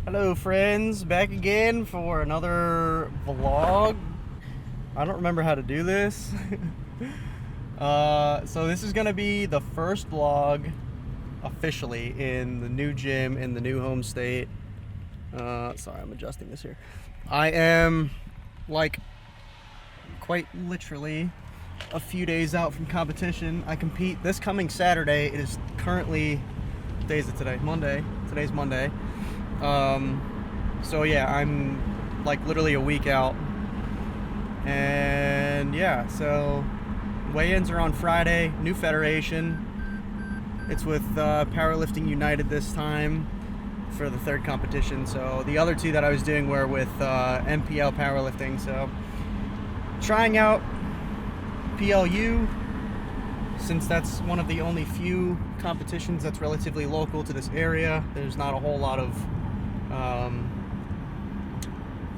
Hello friends, back again for another vlog. I don't remember how to do this. So this is gonna be the first vlog officially in the new gym in the new home state. Sorry, I'm adjusting this here. I am like quite literally a few days out from competition. I compete this coming Saturday. It is currently, what day is it today? Monday. Today's Monday. So yeah, I'm like literally a week out, and yeah, so weigh-ins are on Friday. New federation. It's with Powerlifting United this time for the third competition. So the other two that I was doing were with MPL Powerlifting. So trying out PLU, since that's one of the only few competitions that's relatively local to this area. There's not a whole lot of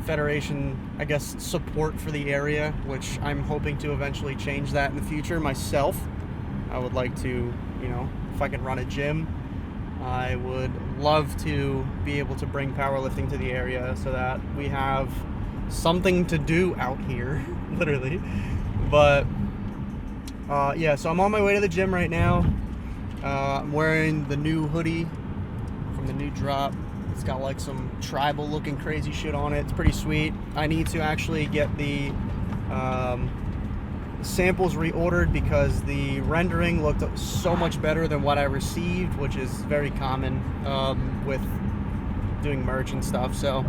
federation, I guess, support for the area, which I'm hoping to eventually change that in the future myself. I would like to, you know, if I could run a gym, I would love to be able to bring powerlifting to the area so that we have something to do out here, literally. But yeah, so I'm on my way to the gym right now. I'm wearing the new hoodie from the new drop. It's got like some tribal looking crazy shit on it. It's pretty sweet. I need to actually get the samples reordered because the rendering looked so much better than what I received, which is very common with doing merch and stuff. So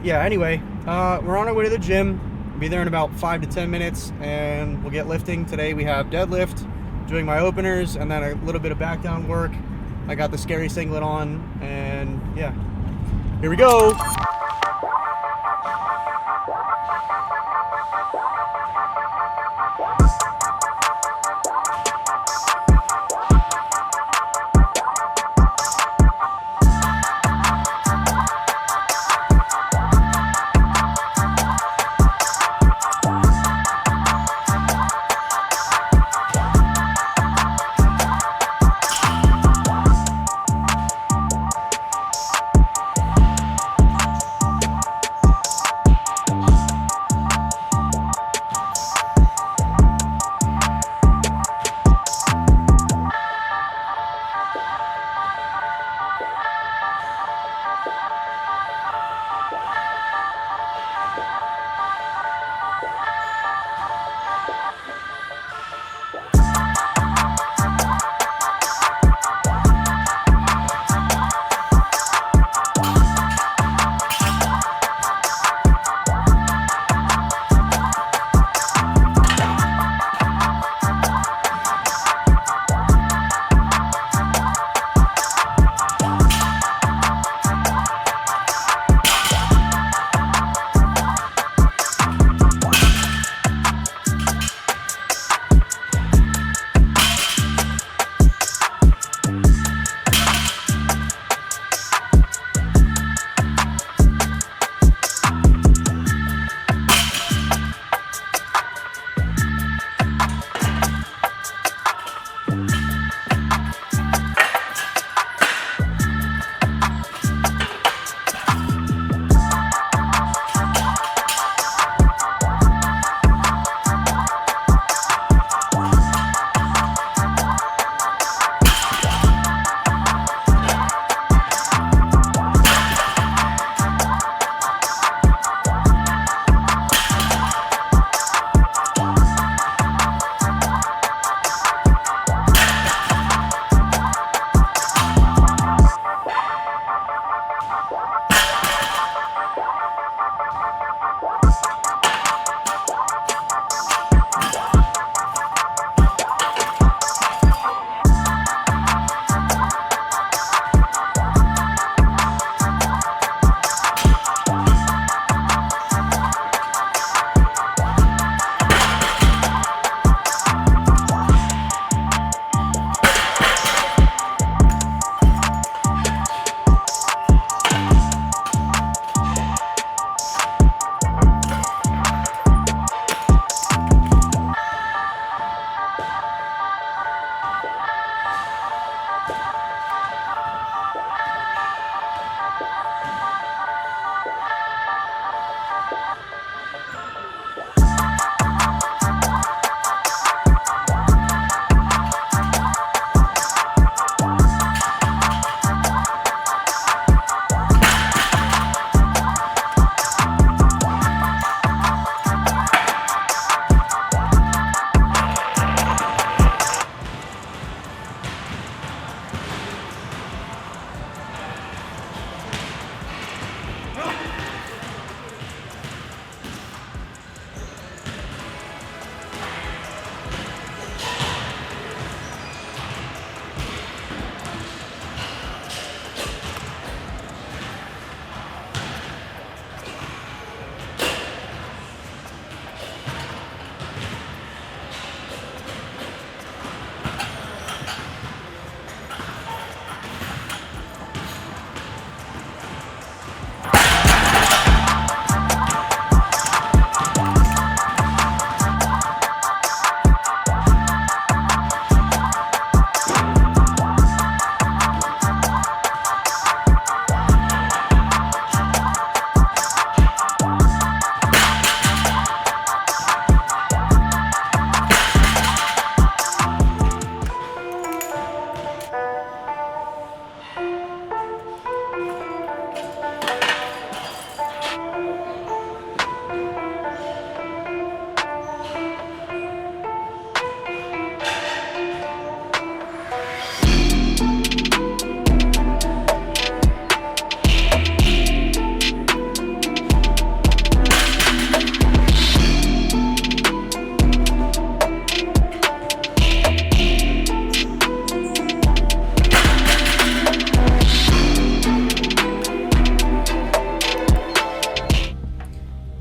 yeah, anyway, we're on our way to the gym. We'll be there in about 5 to 10 minutes and we'll get lifting. Today we have deadlift, doing my openers, and then a little bit of back down work. I got the scary singlet on, and yeah, here we go.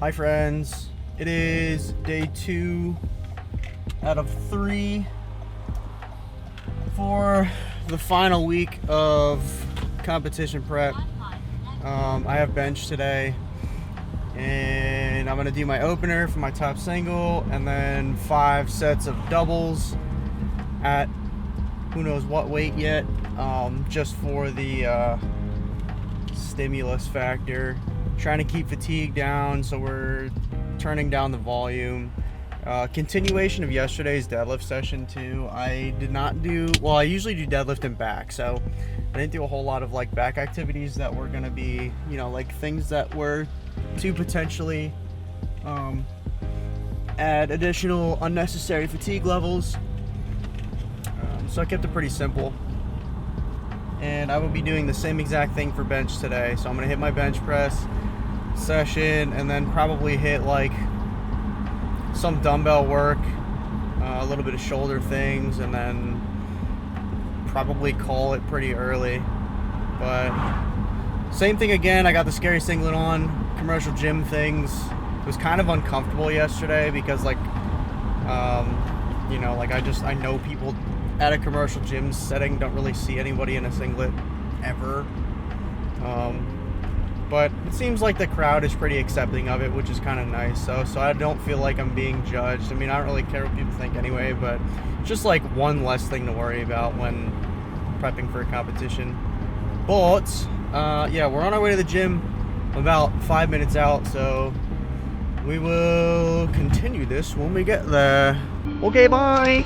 Hi friends, it is day 2 out of 3 for the final week of competition prep. I have bench today and I'm going to do my opener for my top single and then 5 sets of doubles at who knows what weight yet, just for the stimulus factor. Trying to keep fatigue down, so we're turning down the volume. Continuation of yesterday's deadlift session too. I did not do, well, I usually do deadlift and back, so I didn't do a whole lot of like back activities that were gonna be, you know, like things that were to potentially add additional unnecessary fatigue levels. So I kept it pretty simple. And I will be doing the same exact thing for bench today. So I'm gonna hit my bench press session and then probably hit like some dumbbell work, a little bit of shoulder things, and then probably call it pretty early. But same thing again, I got the scary singlet on, commercial gym things. It was kind of uncomfortable yesterday because like, you know, like I know people at a commercial gym setting don't really see anybody in a singlet ever. But it seems like the crowd is pretty accepting of it, which is kind of nice. So I don't feel like I'm being judged. I mean, I don't really care what people think anyway, but just like one less thing to worry about when prepping for a competition. But yeah, we're on our way to the gym. I'm about 5 minutes out, so we will continue this when we get there. Okay, bye.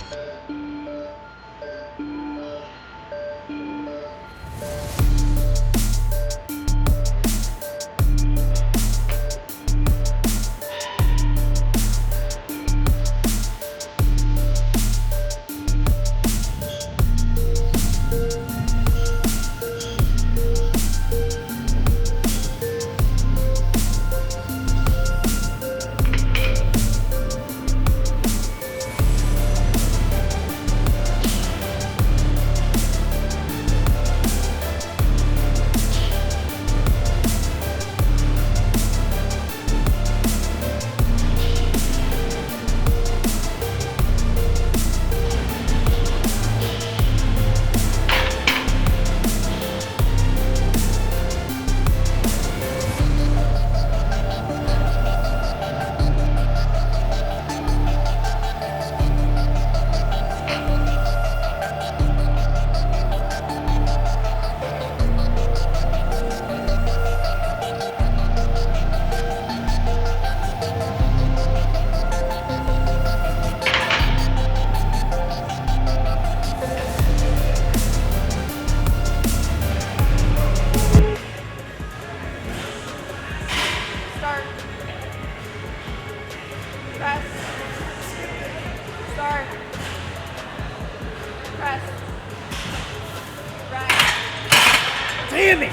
Damn it!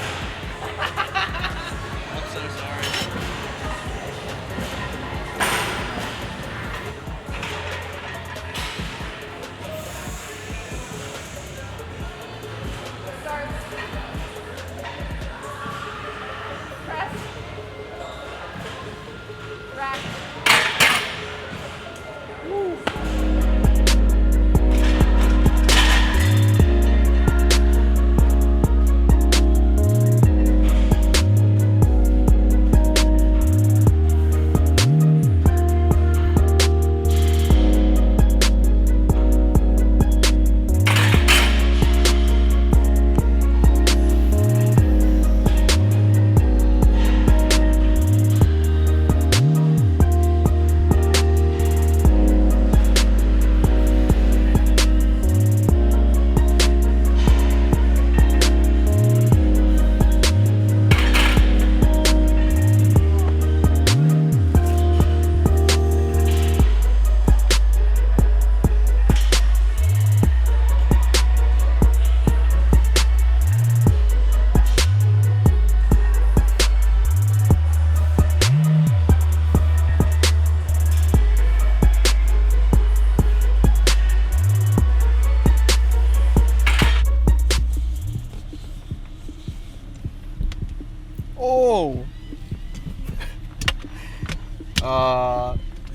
I'm so sorry. Start. Press. Rack. Woo.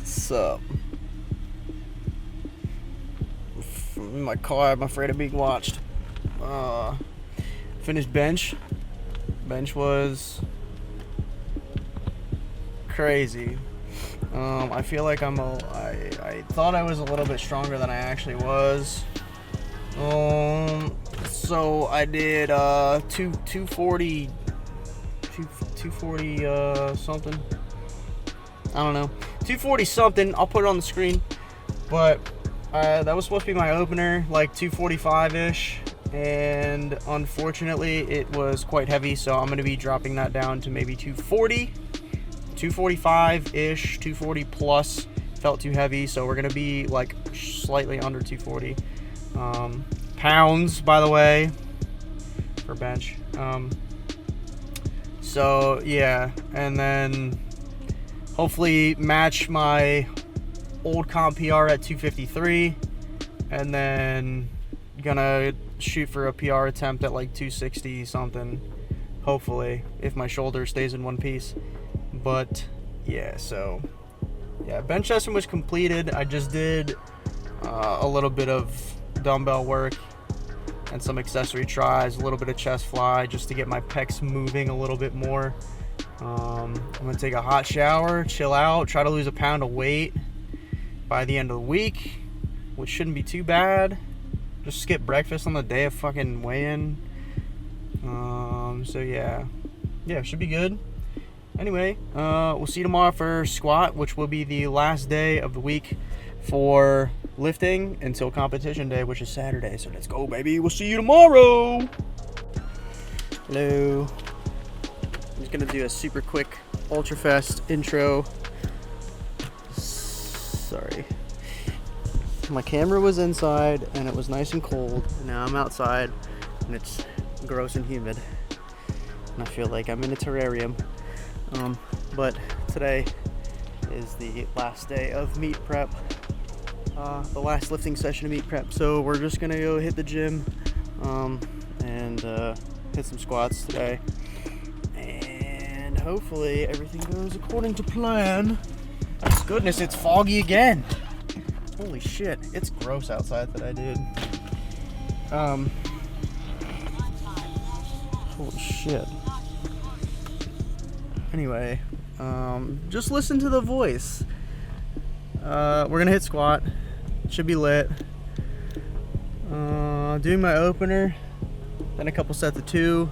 So in my car, I'm afraid of being watched. Finished bench. Bench was crazy. I feel like I thought I was a little bit stronger than I actually was. So I did 240 something. I don't know, 240 something. I'll put it on the screen. But that was supposed to be my opener, like 245-ish, and unfortunately it was quite heavy, so I'm going to be dropping that down to maybe 240, 245-ish, 240 plus. Felt too heavy, so we're going to be like slightly under 240 pounds, by the way, for bench. So yeah, and then hopefully match my old comp PR at 253, and then gonna shoot for a PR attempt at like 260 something, hopefully, if my shoulder stays in one piece. But yeah, so yeah, bench testing was completed. I just did a little bit of dumbbell work and some accessory tries, a little bit of chest fly, just to get my pecs moving a little bit more. I'm gonna take a hot shower, chill out, try to lose a pound of weight by the end of the week, which shouldn't be too bad. Just skip breakfast on the day of fucking weigh-in. So yeah, should be good. Anyway, we'll see you tomorrow for squat, which will be the last day of the week for lifting until competition day, which is Saturday. So let's go, baby. We'll see you tomorrow. Hello. I'm just gonna do a super quick ultra fast intro. Sorry, my camera was inside and it was nice and cold. Now I'm outside and it's gross and humid, and I feel like I'm in a terrarium. But today is the last day of meet prep, the last lifting session of meet prep. So we're just gonna go hit the gym and hit some squats today, and hopefully everything goes according to plan. Goodness, it's foggy again. Holy shit, it's gross outside today, dude. Holy shit. Anyway, just listen to the voice. We're gonna hit squat. Should be lit. Doing my opener, then a couple sets of 2.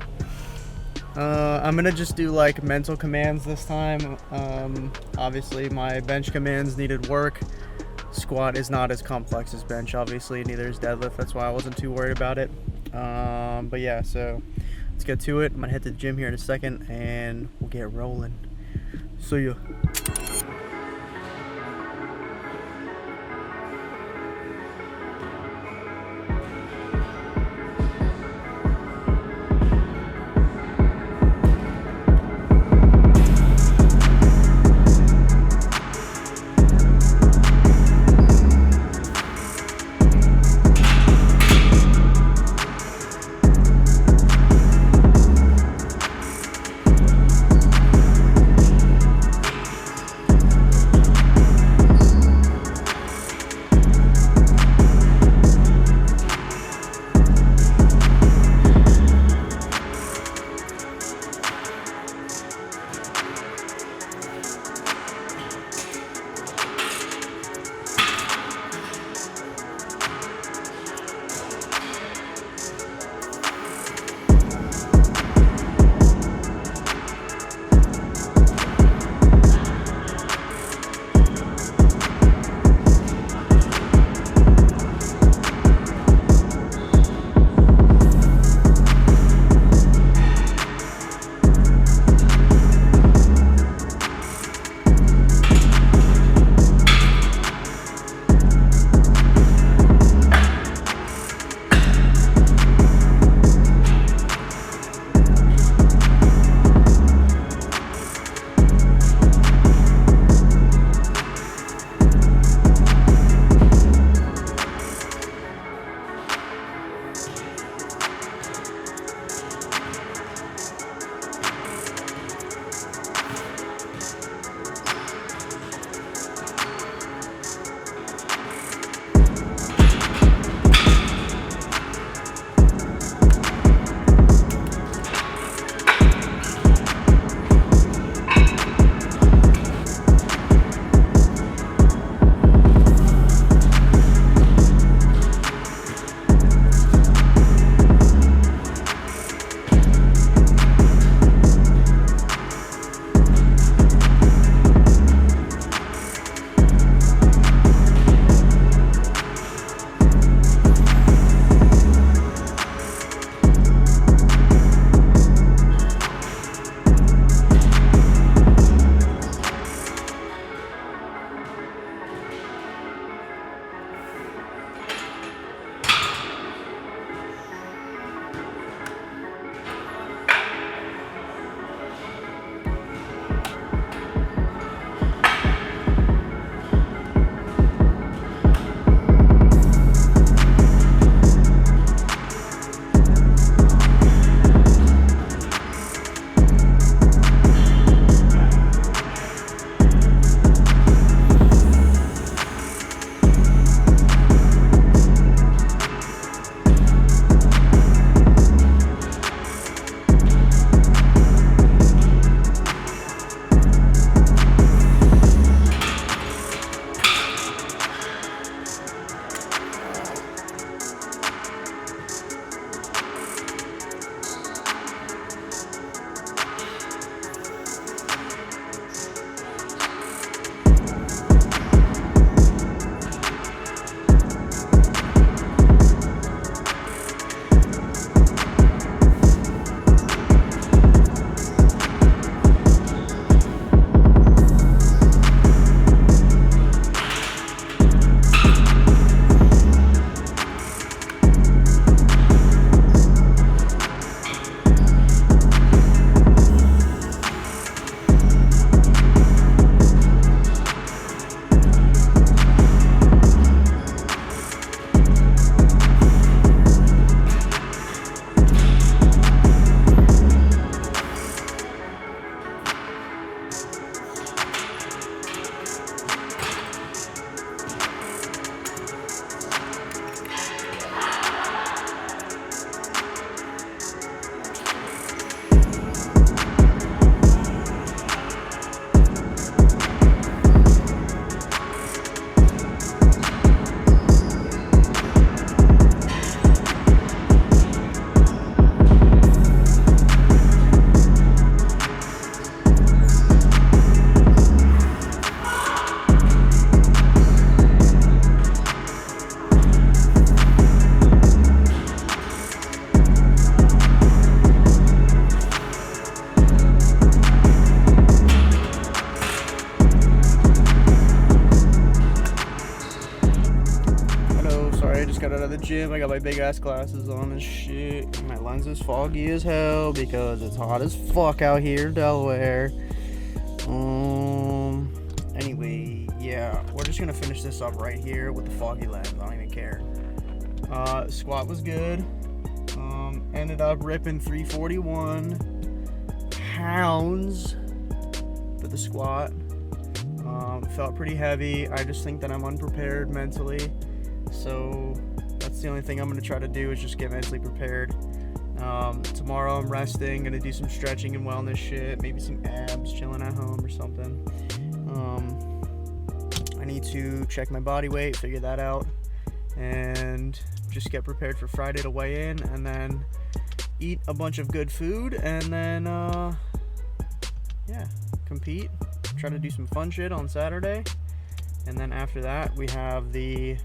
I'm gonna just do like mental commands this time. Obviously my bench commands needed work. Squat is not as complex as bench, obviously, neither is deadlift. That's why I wasn't too worried about it. But yeah, so let's get to it. I'm gonna hit the gym here in a second and we'll get rolling. See ya. the gym. I got my big ass glasses on and shit. My lens is foggy as hell because it's hot as fuck out here in Delaware. Anyway, yeah, we're just gonna finish this up right here with the foggy lens. I don't even care. Squat was good. Ended up ripping 341 pounds for the squat. Felt pretty heavy. I just think that I'm unprepared mentally, so that's the only thing I'm gonna try to do is just get mentally prepared. Tomorrow I'm resting, gonna do some stretching and wellness shit, maybe some abs, chilling at home or something. I need to check my body weight, figure that out, and just get prepared for Friday to weigh in, and then eat a bunch of good food, and then yeah, compete, try to do some fun shit on Saturday. And then after that we have the